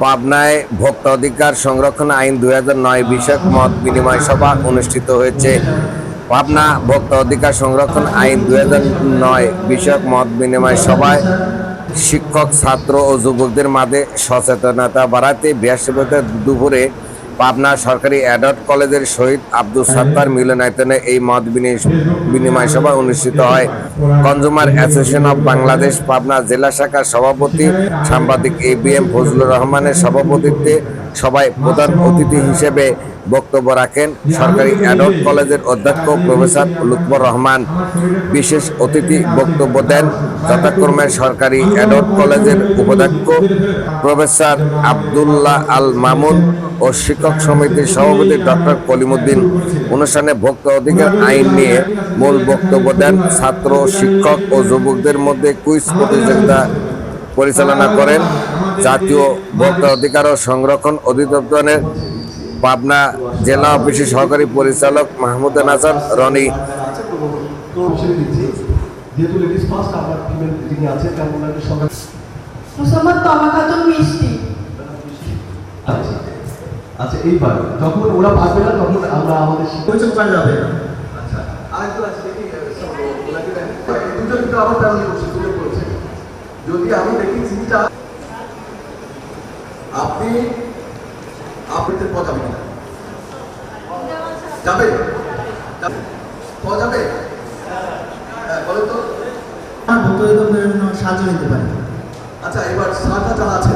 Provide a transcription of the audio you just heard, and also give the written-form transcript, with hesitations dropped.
পাবনায় ভোক্তা অধিকার সংরক্ষণ আইন 2009 বিষয়ক মত বিনিময় সভা অনুষ্ঠিত হয়েছে। পাবনা ভোক্তা অধিকার সংরক্ষণ আইন 2009 বিষয়ক মত বিনিময় সভায় শিক্ষক, ছাত্র ও যুবকদের মাঝে সচেতনতা বাড়াতে বৃহস্পতিবার দুপুরে পাবনা সরকারি অ্যাডট কলেজের শহীদ আব্দুল সাত্তার মিলনায়তনে এই মত বিনিময় সভা অনুষ্ঠিত হয়। Consumer association of Bangladesh Pabna জেলা শাখার সভাপতি সাংবাদিক ABM ফজলুর রহমানের সভাপতিত্বে সভায় প্রধান অতিথি হিসেবে বক্তব্য রাখেন সরকারি অ্যাডট কলেজের অধ্যক্ষ প্রফেসর লুৎফর রহমান। বিশেষ অতিথি বক্তব্য দেন যথাক্রমে সরকারি অ্যাডট কলেজের উপাধ্যক্ষ প্রফেসর আব্দুল্লাহ আল মামুন ও শিক্ষক সমিতির সভাপতি ডক্টর কলিমুদ্দিন। অনুষ্ঠানে ভোক্তা অধিকার আইন নিয়ে মূল বক্তব্য দেন ছাত্র, শিক্ষক ও যুবকদের মধ্যে কুইজ প্রতিযোগিতা পরিচালনা করেন জাতীয় ভোক্তা অধিকার ও সংরক্ষণ অধিদপ্তরের পাবনা জেলা অফিসের সহকারী পরিচালক মাহমুদুল হাসান রনি। আচ্ছা, এইবার যখন ওরা পারবে না তখন আমরা আমাদের পরিচয় পাওয়া যাবে। আচ্ছা, আরেকটু আছে দেখি দুজন কিন্তু আবার প্যানেল করছে, দুজন করেছে। যদি আমি দেখি চিন্তা আপনি আপনাদের পদ যাবে কিনা, যাবে পদ যাবে, বলেন তো। সাহায্য নিতে পারে। আচ্ছা, এবার সারটা যারা আছে